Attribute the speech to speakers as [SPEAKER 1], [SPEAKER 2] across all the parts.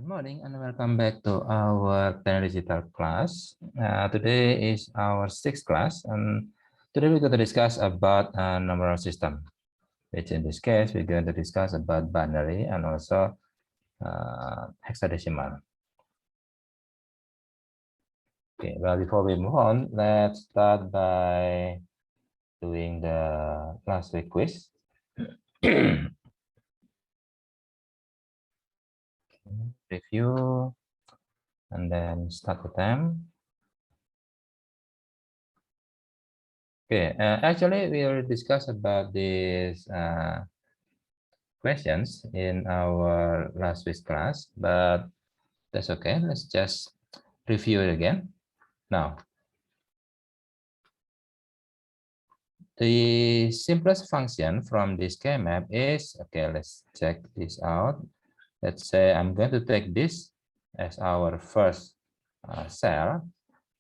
[SPEAKER 1] Good morning and welcome back to our Binary Digital class. Today is our sixth class, and today we're going to discuss about numeral system, which in this case we're going to discuss about binary and also hexadecimal. Okay, well, before we move on, let's start by doing the last week quiz. Review and then start the time. Okay, actually we already discussed about these questions in our last week's class, but that's okay. Let's just review it again. Now, the simplest function from this K-map is, okay, let's check this out. Let's say I'm going to take this as our first cell,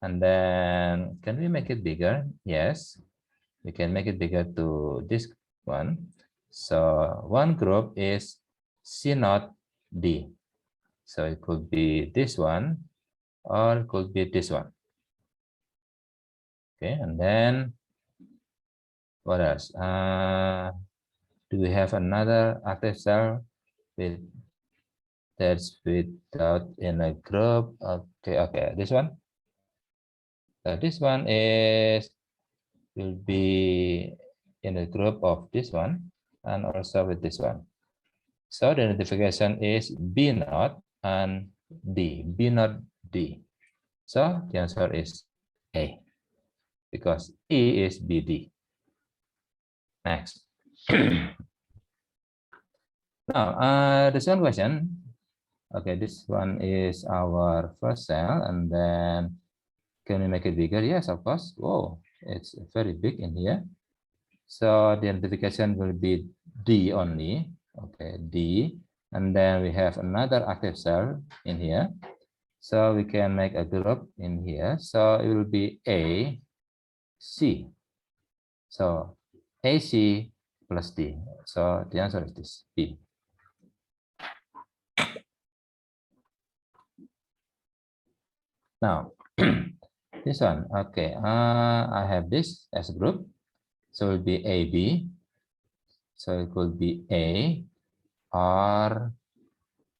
[SPEAKER 1] and then can we make it bigger? Yes, we can make it bigger to this one. So one group is C0 D. So it could be this one, or it could be this one. Okay, and then what else? Do we have another active cell with that's without in a group? Okay, this one. This one will be in a group of this one and also with this one. So the identification is B0 and D, B0 D. So the answer is A, because E is BD. Next. Now, the second question. Okay, this one is our first cell, and then can we make it bigger? Yes, of course. Whoa, it's very big in here. So the identification will be D only. Okay, D. And then we have another active cell in here. So we can make a group in here. So it will be A, C. So AC plus D. So the answer is this, B. Now, this one, okay, I have this as a group. So it will be AB. So it could be A or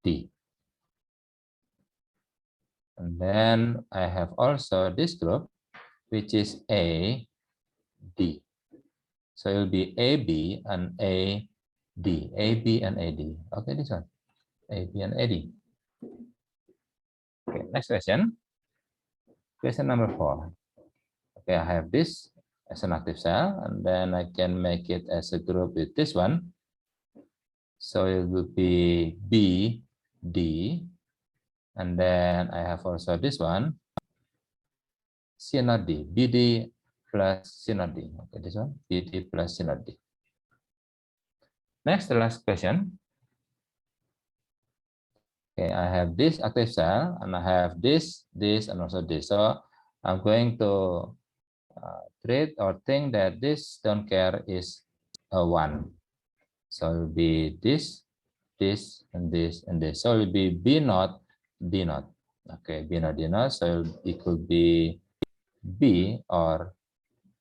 [SPEAKER 1] D. And then I have also this group, which is A, D. So it will be AB and AD, AB and AD. Okay, this one, AB and AD. Okay, next question. Question number 4. Okay, I have this as an active cell, and then I can make it as a group with this one. So it will be B, D, and then I have also this one, C not D, BD plus C not D. Okay, this one, BD plus C not D. Next, the last question. Okay, I have this active cell, and I have this, and also this. So I'm going to treat or think that this don't care is a 1. So it will be this, and this, and this. So it will be B naught, D naught. Okay, B naught, D naught. So it could be B or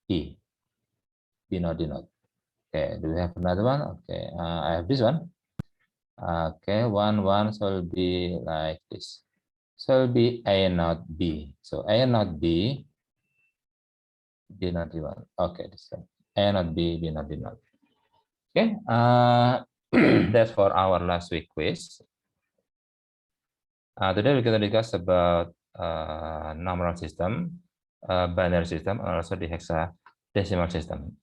[SPEAKER 1] E. B naught, D naught. Okay, do we have another one? Okay, I have this one. Okay, 1, 1. So it will be like this. So it will be A naught B. So A naught B, B naught D naught. Okay, this one. A naught B, B naught D naught. Okay, that's for our last week quiz. Today we're going to discuss about numeral system, binary system, and also the hexadecimal system.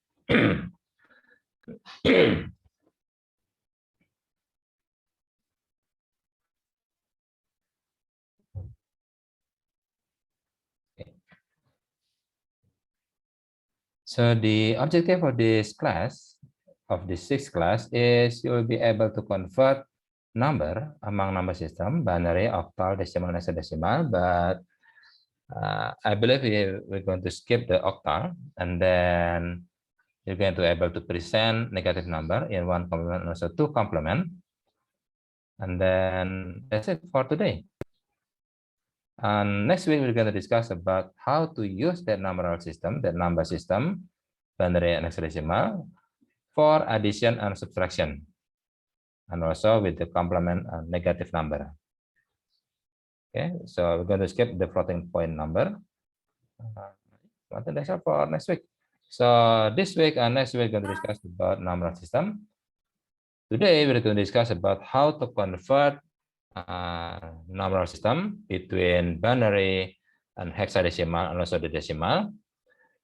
[SPEAKER 1] Okay. So the objective of this class, of the sixth class, is you will be able to convert number among number system, binary, octal, decimal, and hexadecimal, but I believe we're going to skip the octal, and then you're going to be able to present negative number in 1 complement and also 2 complement. And then that's it for today. And next week, we're going to discuss about how to use that number system, binary and hexadecimal, for addition and subtraction, and also with the complement and negative number. Okay, so we're going to skip the floating point number. That's all for next week. So this week and next week, we're going to discuss about number system. Today, we're going to discuss about how to convert number system between binary and hexadecimal and also the decimal.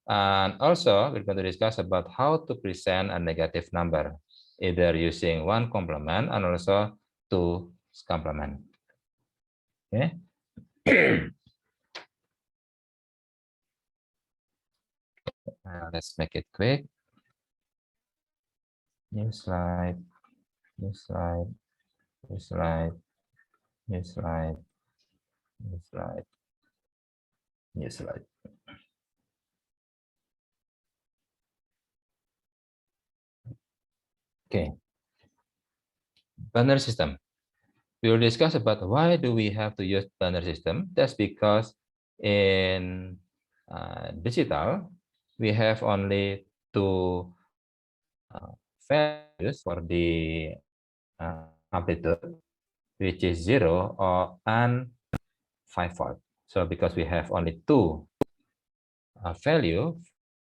[SPEAKER 1] And also, we're going to discuss about how to present a negative number, either using one complement and also two complement. Okay. Let's make it quick. New slide, new slide, new slide, new slide, new slide, new slide. Okay. Binary system. We will discuss about why do we have to use binary system. That's because in digital, we have only two values for the amplitude, which is 0 or and 5-volt. So because we have only two value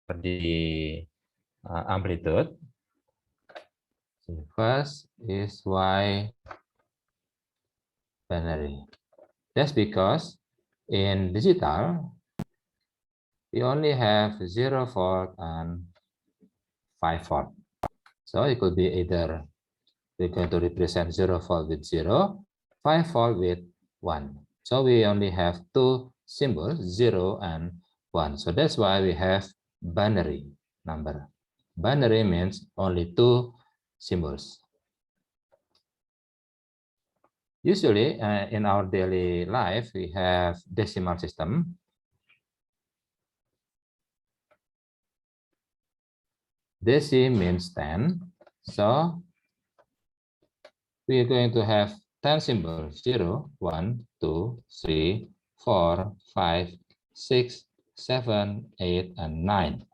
[SPEAKER 1] for the amplitude, so first is Y binary. That's because in digital, we only have 0-volt and 5-volt. So it could be either we're going to represent 0-volt with 0, 5-volt with 1. So we only have two symbols, 0 and 1. So that's why we have binary number. Binary means only two symbols. Usually in our daily life, we have decimal system. Deci means 10. So we are going to have 10 symbols, 0, 1, 2, 3, 4, 5, 6, 7, 8, and 9.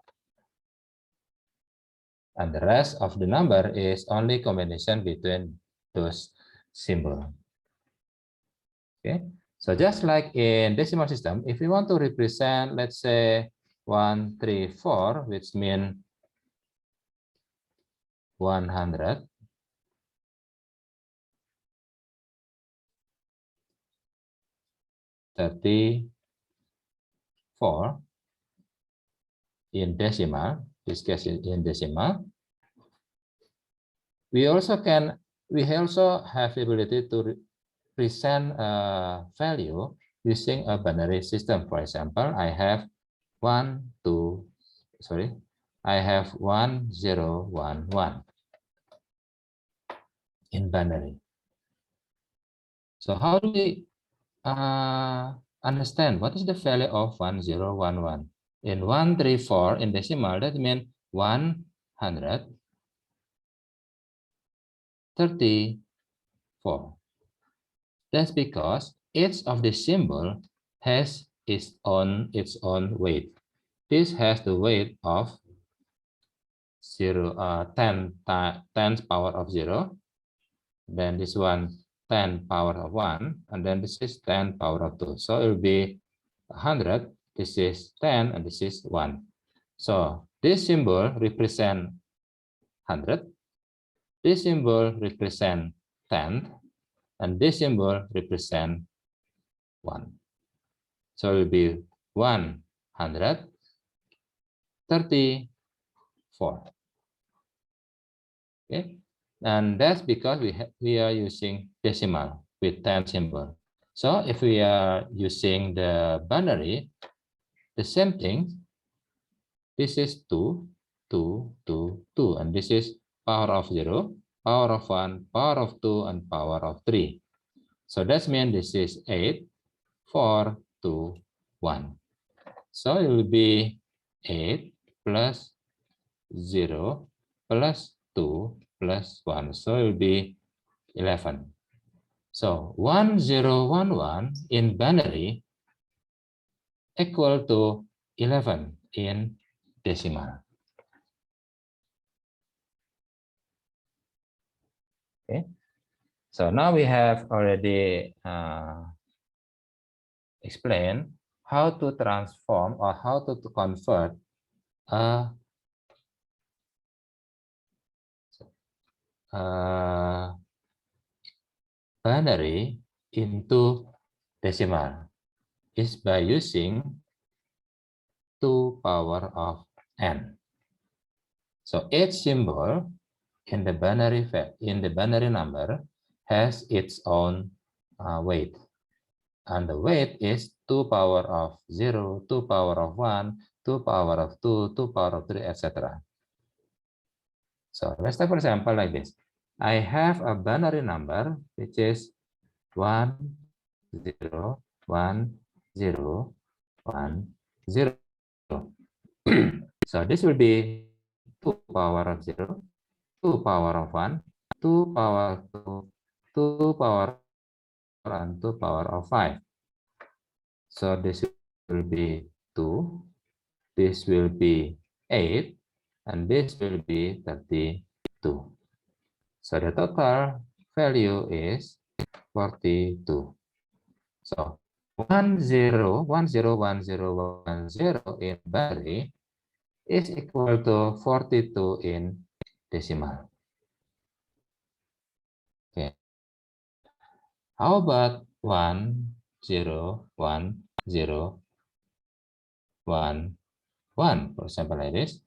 [SPEAKER 1] And the rest of the number is only combination between those symbols. Okay, so just like in decimal system, if we want to represent, let's say 1, 3, 4, which means 100, in decimal, this case is in decimal. We also have the ability to present a value using a binary system. For example, I have 1, 0, 1, 1 in binary. So how do we understand what is the value of 1, 0, 1, 1? In 1, 3, 4 in decimal, that means 134. That's because each of the symbol has its own weight. This has the weight of 10 power of 0. Then this one 10 power of 1, and then this is 10 power of 2. So it will be 100. This is 10, and this is 1. So this symbol represents 100. This symbol represents 10, and this symbol represents 1. So it will be 134. Okay, and that's because we are using decimal with 10 symbol. So if we are using the binary, the same thing. This is 2, 2, 2, 2, and this is power of 0, power of 1, power of 2, and power of 3. So that means this is 8, 4, 2, 1. So it will be 8 plus 0 plus 2 plus 1. So it will be 11. So 1011 in binary equal to 11 in decimal. Okay, so now we have already explained how to transform or how to convert a binary into decimal is by using 2 power of n. So each symbol in the binary number has its own weight, and the weight is 2 power of 0, 2 power of 1, 2 power of 2, 2 power of 3, etc. So let's take for example like this. I have a binary number which is 1, 0, 1, 0, 1, 0. So this will be 2 power of 0, 2 power of 1, 2 power of 2, 2 power and 2 power of 5. So this will be 2, this will be 8, and this will be 32. So the total value is 42. So 1 0 1 0 1 0 1 0 in binary is equal to 42 in decimal. Okay. How about 1 0 1 0 1 1, for example, like this?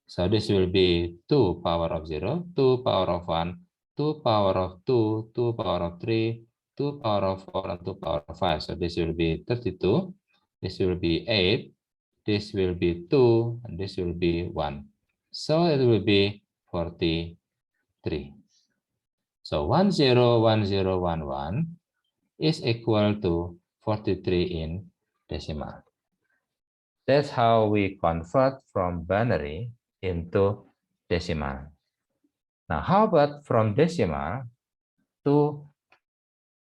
[SPEAKER 1] So this will be 2 power of 0, 2 power of 1, 2 power of 2, 2 power of 3, 2 power of 4, and 2 power of 5. So this will be 32. This will be 8. This will be 2, and this will be 1. So it will be 43. So 1 0 1 0 1 1 is equal to 43 in decimal. That's how we convert from binary into decimal. Now, how about from decimal to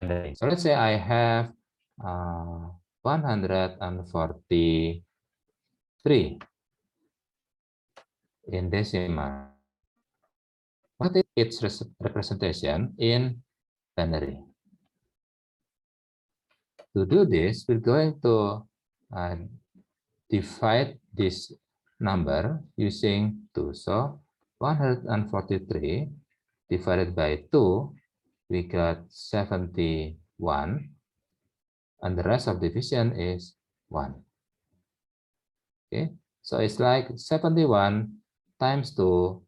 [SPEAKER 1] binary? So let's say I have 143 in decimal. What is its representation in binary? To do this, we're going to divide this number using 2. So 143 divided by 2, we got 71, and the rest of division is 1. Okay, so it's like 71 times 2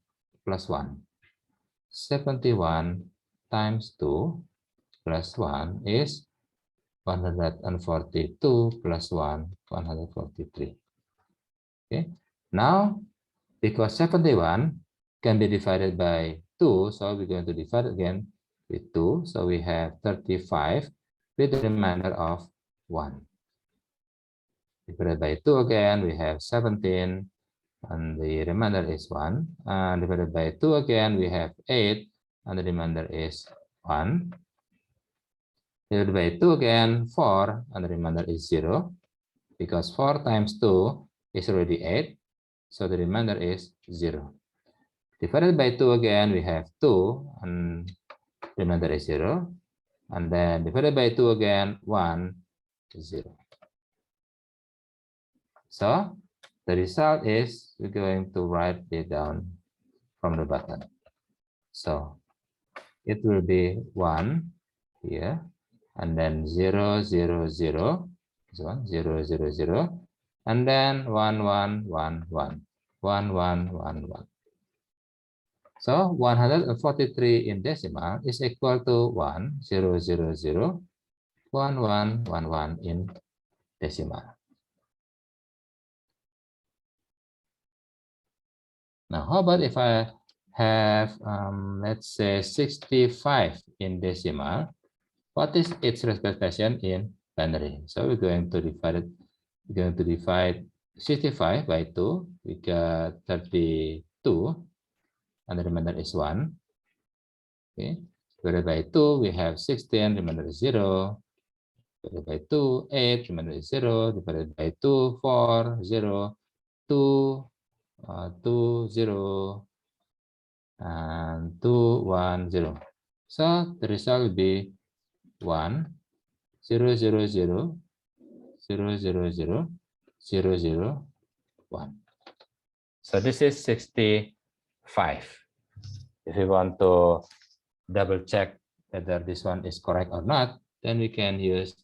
[SPEAKER 1] plus 1. 71 times 2 plus 1 is 142 plus 1, 143. Okay, now because 71 can be divided by 2, so we're going to divide again with 2. So we have 35 with the remainder of 1. Divided by 2 again, we have 17, and the remainder is 1. Divided by 2 again, we have 8, and the remainder is 1. Divided by 2 again, 4, and the remainder is 0. Because 4 times 2 is already 8, so the remainder is 0. Divided by 2 again, we have 2, and the remainder is 0. And then divided by 2 again, 1 is 0. So the result is we're going to write it down from the bottom. So it will be 1 here, and then 0, 0, 0, this one, 0, 0, 0, and then 1, 1, 1, 1, 1, 1, 1, 1. So 143 in decimal is equal to 1, 0, 0, 0, 1, 1, 1, 1 in decimal. Now, how about if I have, let's say, 65 in decimal? What is its representation in binary? So we're going to divide it. We're going to divide 65 by 2. We got 32, and the remainder is 1. Okay. Divided by 2, we have 16, remainder is 0. Divided by 2, 8, remainder is 0. Divided by 2, 4, 0, 2, 2, 0, and 2, 1, 0. So the result will be 1, 0, 0, 0, 0, 0, 0, 0, 0, 1. So this is 65. If we want to double check whether this one is correct or not, then we can use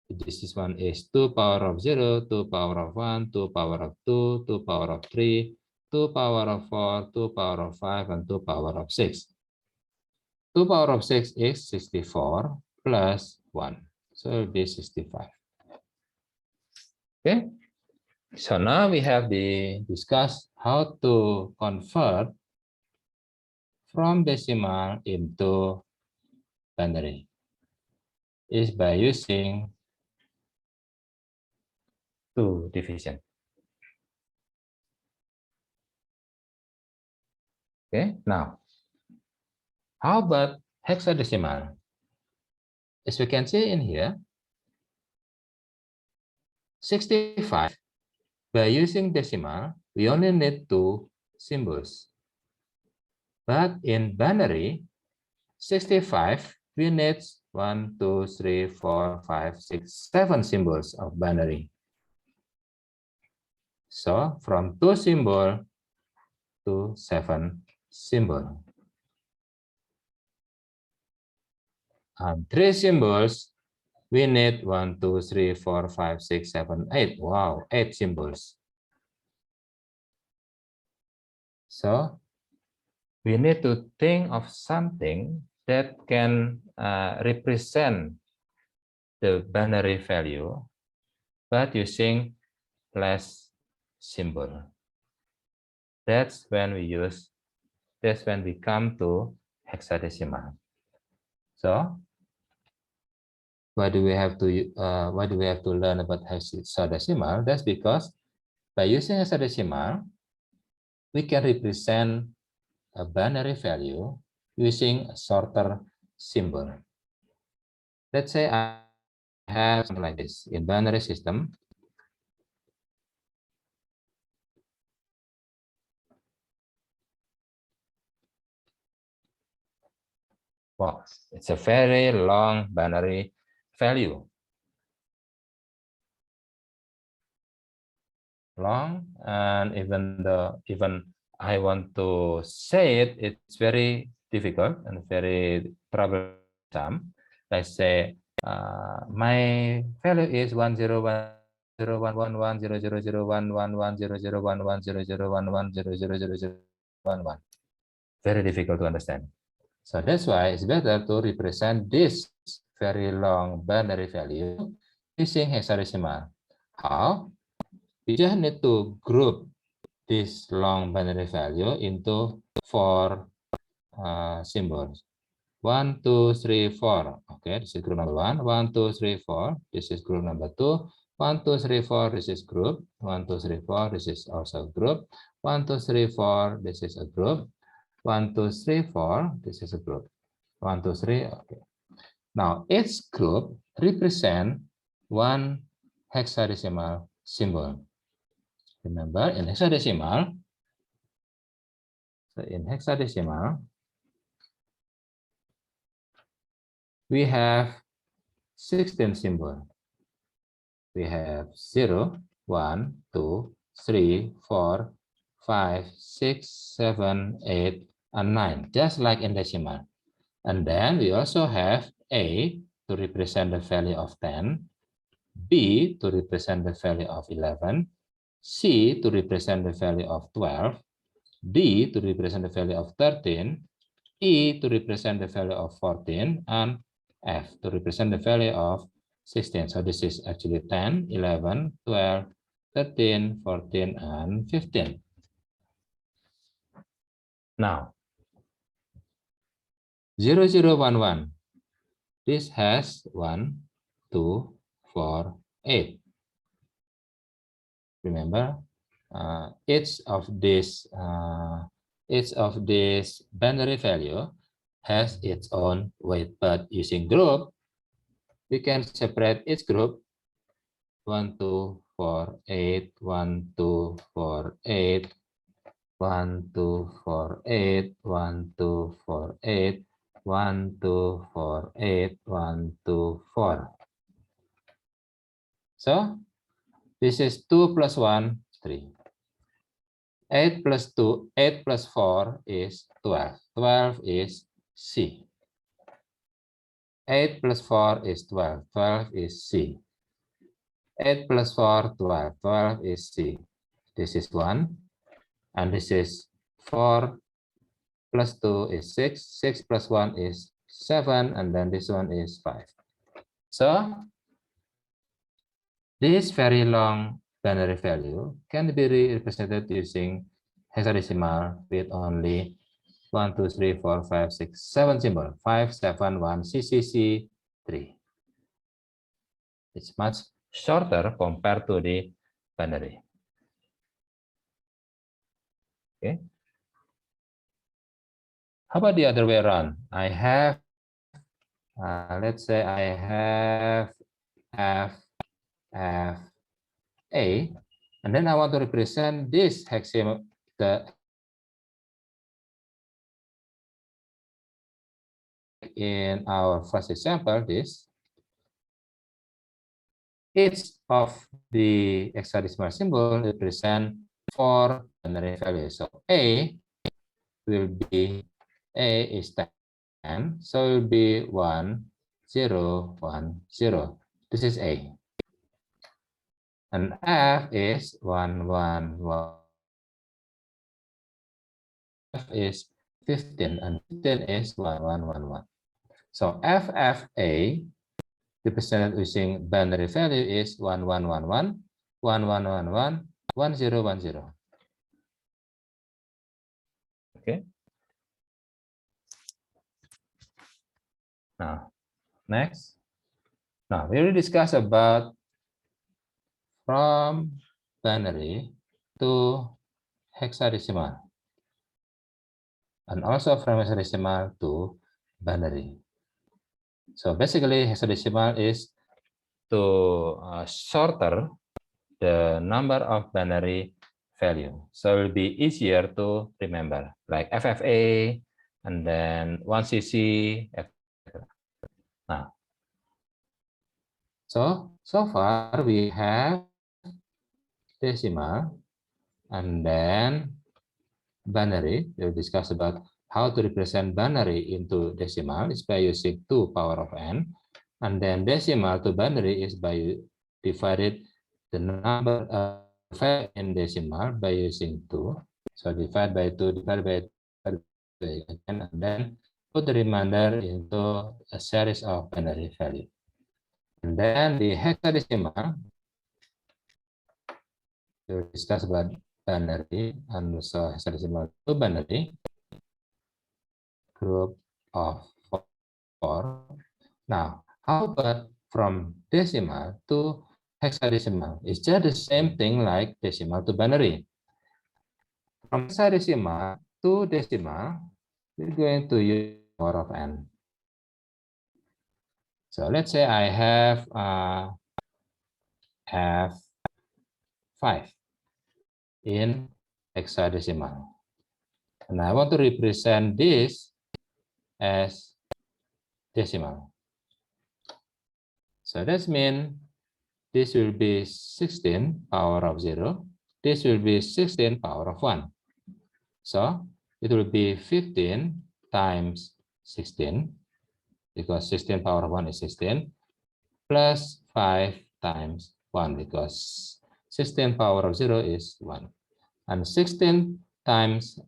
[SPEAKER 1] this one is 2 power of 0, 2 power of 1, 2 power of 2, 2 power of 3, 2 power of 4, 2 power of 5, and 2 power of 6. 2 power of 6 is 64 plus 1. So it will be 65. Okay. So now we have discussed how to convert from decimal into binary is by using two division. Okay, now how about hexadecimal? As we can see in here, 65, by using decimal, we only need two symbols. But in binary, 65, we need 1, 2, 3, 4, 5, 6, 7 symbols of binary. So from 2 symbol to 7 symbol. And 3 symbols, we need 1, 2, 3, 4, 5, 6, 7, 8. Wow, 8 symbols. So we need to think of something that can represent the binary value, but using less symbol. That's when we come to hexadecimal. So why do we have to learn about hexadecimal? That's because by using hexadecimal, we can represent a binary value using a shorter symbol. Let's say I have something like this in binary system. Wow, it's a very long binary value. Long, and even I want to say it, it's very difficult and very troublesome. Let's say my value is 1010100110011001100110011. Very difficult to understand. So that's why it's better to represent this very long binary value using hexadecimal. How? We just need to group this long binary value into 4 symbols. 1, 2, 3, 4. Okay, this is group number 1. 1, 2, 3, 4. This is group number 2. 1, 2, 3, 4. This is group. 1, 2, 3, 4. This is also group. 1, 2, 3, 4. This is a group. 1, 2, 3, 4. This is a group. 1, 2, 3. Okay. Now each group represent one hexadecimal symbol. Remember, in hexadecimal, we have 16 symbols. We have 0, 1, 2, 3, 4, 5, 6, 7, 8, and 9, just like in decimal. And then we also have A to represent the value of 10, B to represent the value of 11, C to represent the value of 12, D to represent the value of 13, E to represent the value of 14, and F to represent the value of 16. So this is actually 10, 11, 12, 13, 14, and 15. Now, 0011. This has 1, 2, 4, 8. Remember, each of this binary value has its own weight, but using group, we can separate each group 1, 2, 4, 8, 1, 2, 4, 8, 1, 2, 4, 8, 1, 2, 4, 8, 1, 2, 4, 8, 1, 2, 4. So this is 2 plus 1, 3. 8 plus 2, 8 plus 4 is 12. 12 is C. 8 plus 4 is 12. 12 is C. 8 plus 4, 12. 12 is C. This is 1. And this is 4 plus 2 is 6. 6 plus 1 is 7. And then this one is 5. So this very long binary value can be represented using hexadecimal with only 1, 2, 3, 4, 5, 6, 7 symbol. 5, 7, 1, CCC, 3. It's much shorter compared to the binary. Okay. How about the other way around? I have, let's say I have F, F, A, and then I want to represent this hexadecimal, in our first example, this, each of the hexadecimal symbol represent 4 binary values. So A will be, A is 10, so it will be 1, 0, 1, 0. This is A. And F is 1, 1, 1. F is 15, and 15 is 1, 1, 1, 1. So FFA represented using binary value is 1, 1, 1, 1, 1, 1, 1, 1, 1, 0, 1, 0. Okay. Now, next. Now, we will discuss about from binary to hexadecimal, and also from hexadecimal to binary. So basically, hexadecimal is to shorter the number of binary value. So it will be easier to remember, like FFA, and then 1CC, etc. Now, so far we have decimal, and then binary. We'll discuss about how to represent binary into decimal is by using 2 power of n, and then decimal to binary is by divided the number of in decimal by using 2. So divide by 2, divide by 2, and then put the remainder into a series of binary value. And then the hexadecimal, we'll discuss about binary and also hexadecimal to binary group of 4. Now, how about from decimal to hexadecimal? It's just the same thing like decimal to binary. From hexadecimal to decimal, we're going to use power of n. So let's say I have F5 in hexadecimal. And I want to represent this as decimal. So that means this will be 16 power of 0. This will be 16 power of 1. So it will be 15 times 16, because 16 power of 1 is 16, plus 5 times 1, because 16 power of 0 is 1. And 16 times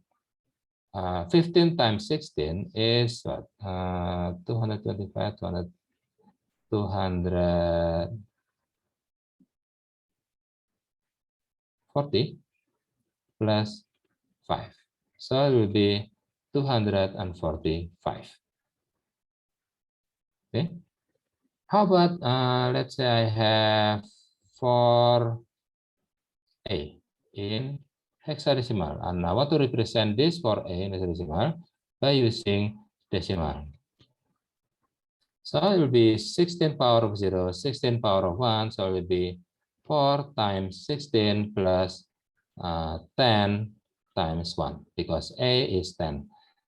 [SPEAKER 1] 15 times 16 is what? 225, 240 plus 5. So it will be 245. Okay. How about let's say I have 4A in hexadecimal, and I want to represent this 4A in hexadecimal by using decimal. So it will be 16 power of 0, 16 power of 1. So it will be 4 times 16 plus 10 times 1, because A is 10.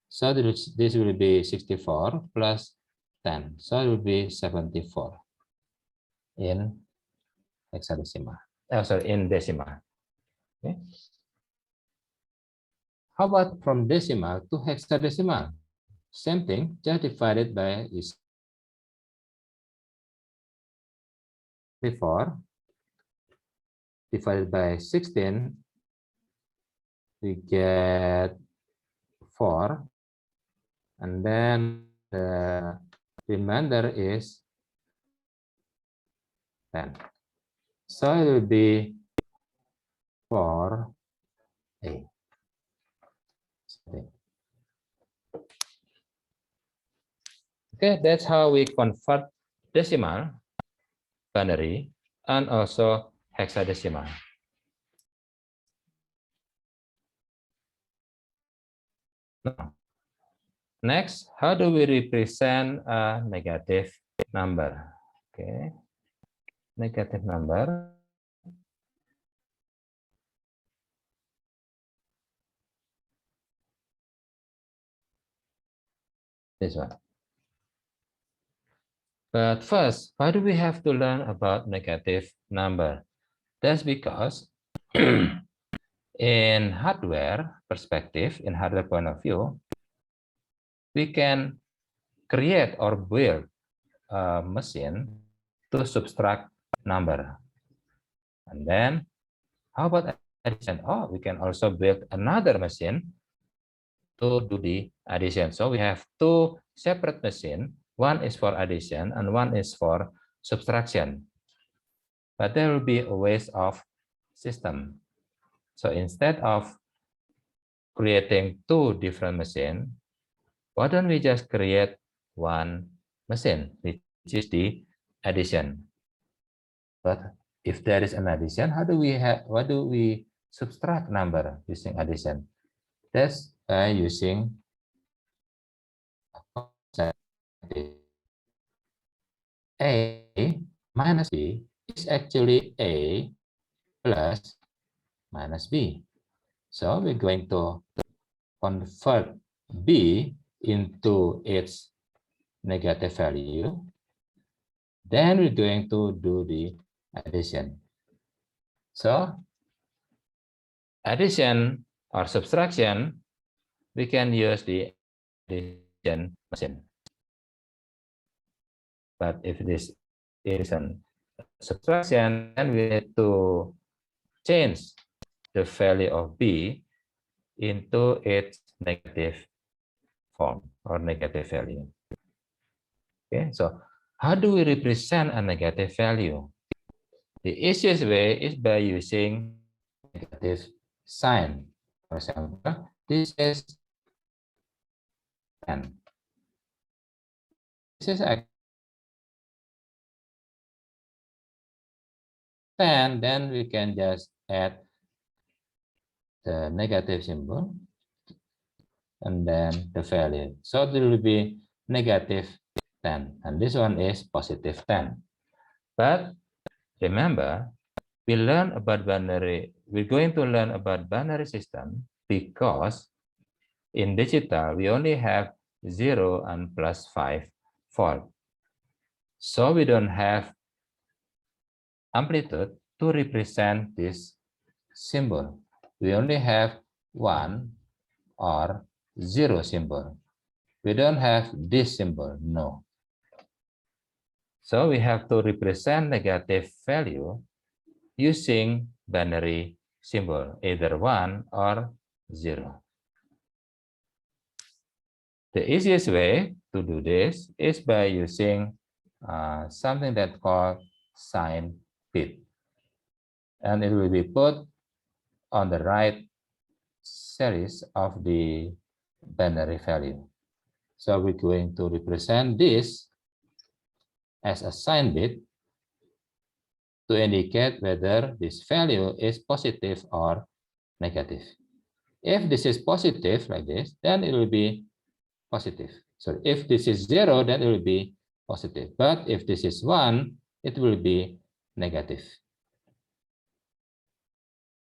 [SPEAKER 1] So this will be 64 plus 10. So it will be 74 in hexadecimal. Sorry, in decimal. Okay. How about from decimal to hexadecimal? Same thing, just divided by is before, divided by 16, we get 4, and then the remainder is 10. So it will be 4A. Okay, that's how we convert decimal, binary, and also hexadecimal. Now, next, how do we represent a negative number? Okay, negative number. This one. But first, why do we have to learn about negative number? That's because in hardware perspective, in hardware point of view, we can create or build a machine to subtract number. And then, how about addition? Oh, we can also build another machine to do the addition. So we have two separate machines. One is for addition and one is for subtraction. But there will be a waste of system. So instead of creating two different machines, why don't we just create one machine, which is the addition? But if there is an addition, how do we subtract number using addition? That's by using A minus B is actually A plus minus B. So we're going to convert B into its negative value. Then we're going to do the addition. So addition or subtraction, we can use the addition machine. But if this is a subtraction, then we need to change the value of B into its negative form or negative value. Okay, so how do we represent a negative value? The easiest way is by using negative sign. For example, this is 10. This is 10, then we can just add the negative symbol and then the value. So it will be negative 10, and this one is positive 10. But remember, we're going to learn about binary system because in digital, we only have 0 and plus 5 fault. So we don't have amplitude to represent this symbol. We only have 1 or 0 symbol. We don't have this symbol, no. So we have to represent negative value using binary symbol, either 1 or 0. The easiest way to do this is by using something that's called sign bit. And it will be put on the right series of the binary value. So we're going to represent this as a sign bit to indicate whether this value is positive or negative. If this is positive like this, then it will be positive. So if this is 0, then it will be positive. But if this is 1, it will be negative.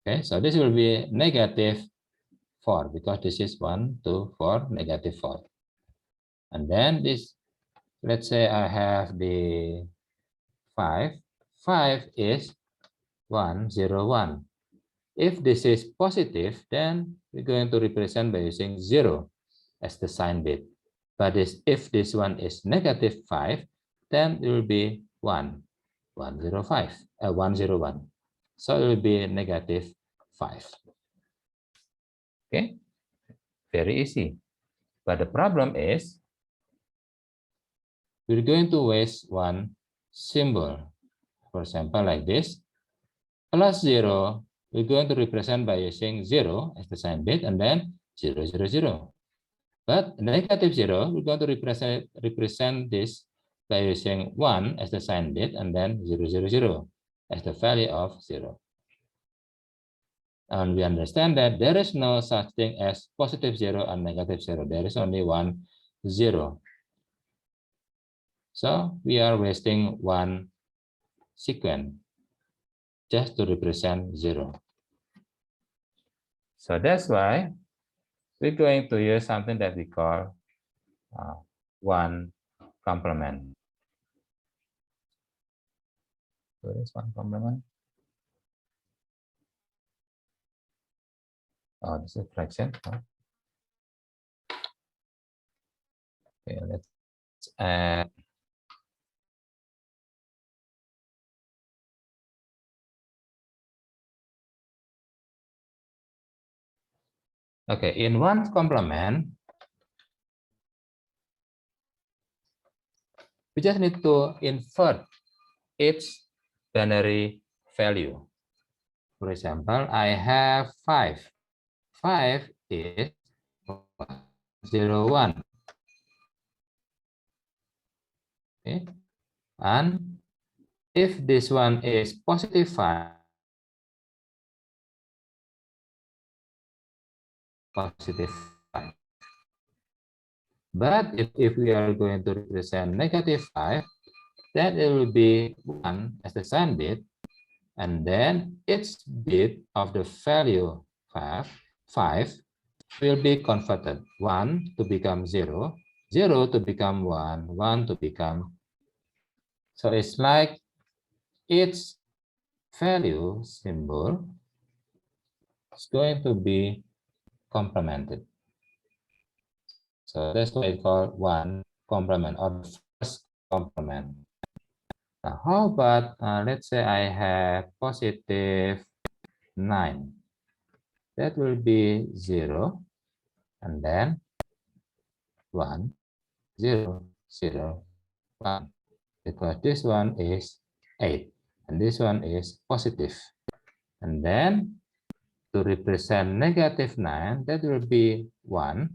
[SPEAKER 1] Okay, so this will be negative 4 because this is 1, 2, 4, negative 4. And then this, let's say I have the 5. 5 is 1, 0, 1. If this is positive, then we're going to represent by using 0 as the sign bit. But if this one is negative 5, then it will be 1, 105, 101. So it will be negative 5. Okay, very easy. But the problem is we're going to waste one symbol. For example, like this, plus 0, we're going to represent by using 0 as the sign bit and then 0, 0, 0. But negative 0, we're going to represent this by using 1 as the sign bit and then 0, 0, 0 as the value of 0. And we understand that there is no such thing as positive 0 and negative 0. There is only one 0. So we are wasting one sequence just to represent 0. So that's why we're going to use something that we call one complement. So this one complement. Oh, this is fraction. Okay, let's add. Okay, in one complement, we just need to invert its binary value. For example, I have 5. 5 is 0, 1. Okay. And if this one is positive 5, positive 5. But if we are going to represent negative 5, then it will be 1 as the sign bit, and then its bit of the value 5 will be converted. 1 to become 0, 0 to become 1, 1 to become. So it's like its value symbol is going to be complemented. So that's why it's called one complement or first complement. Now, how about let's say I have positive 9. That will be 0 and then 1, 0, 0, 1. Because this one is 8 and this one is positive. And then to represent negative 9, that will be 1.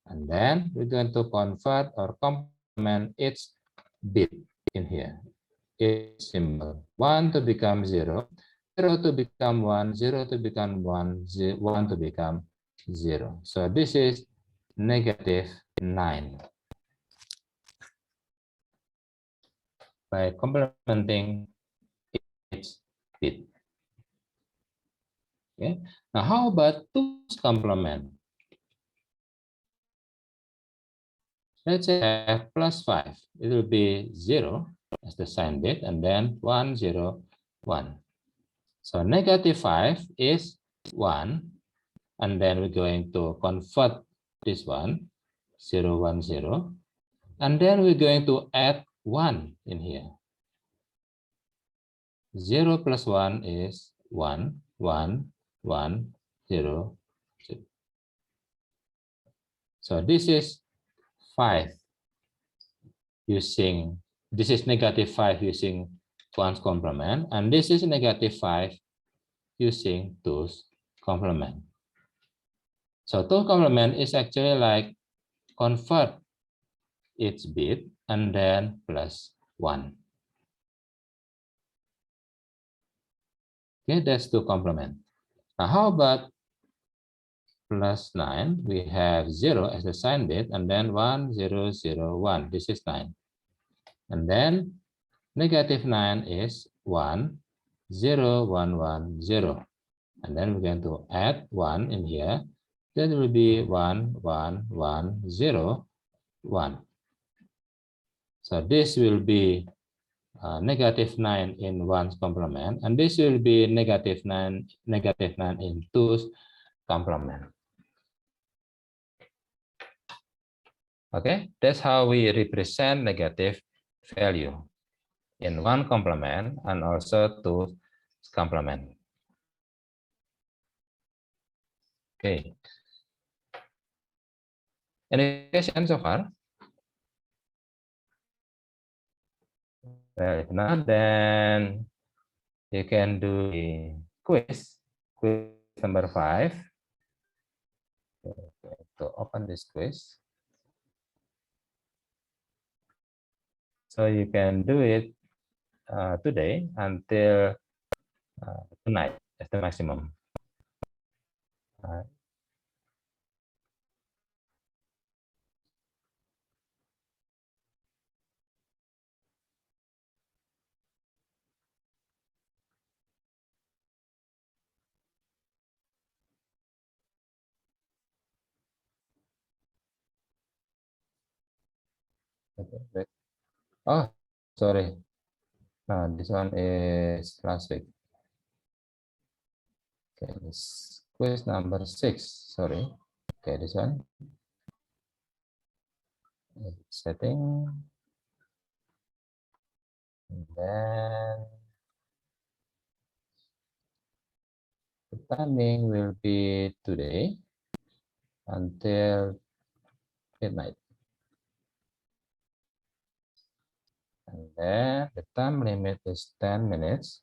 [SPEAKER 1] And then we're going to convert or complement its bit in here. Its symbol. 1 to become 0, 0 to become 1, 0 to become 1, 1 to become 0. So this is negative 9. By complementing its bit. Okay. Now, how about 2's complement? Let's say I have plus 5. It will be 0 as the sign bit, and then 1, 0, 1. So negative 5 is 1, and then we're going to convert this one, 0, 1, 0. And then we're going to add 1 in here. 0 plus 1 is 1, 1, 1, 0, 0. So this is 5 using, this is negative 5 using 1's complement, and this is negative 5 using 2's complement. So 2's complement is actually like convert its bit and then plus 1. Okay, that's 2's complement. Now how about plus 9, we have 0 as the sign bit, and then 1, 0, 0, 1. This is 9. And then negative 9 is 1, 0, 1, 1, 0. And then we're going to add 1 in here. That will be 1, 1, 1, 0, 1. So this will be negative 9 in 1's complement, and this will be negative 9 in 2's complement. Okay, that's how we represent negative value in 1 complement and also 2's complement. Okay. Any question so far? Well, if not, then you can do the quiz number 5. Okay, to open this quiz. So you can do it today until tonight as the maximum. Okay. Oh, sorry. No, this one is last week. Okay, this quiz number 6. Sorry. Okay, this one. Setting. And then the timing will be today until midnight. And then the time limit is 10 minutes.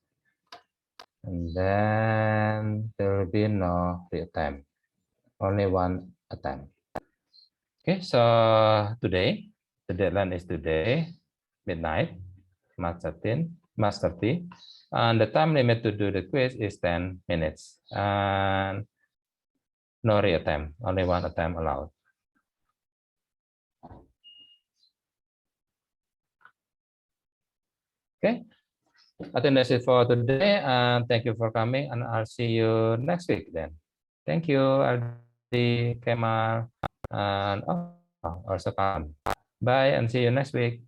[SPEAKER 1] And then there will be no real time, only one attempt. Okay, so today, the deadline is today, midnight, March 13, and the time limit to do the quiz is 10 minutes. And no real time, only one attempt allowed. Okay, I think that's it for today, and thank you for coming, and I'll see you next week then. Thank you, Aldi, Kemal, and also come. Bye, and see you next week.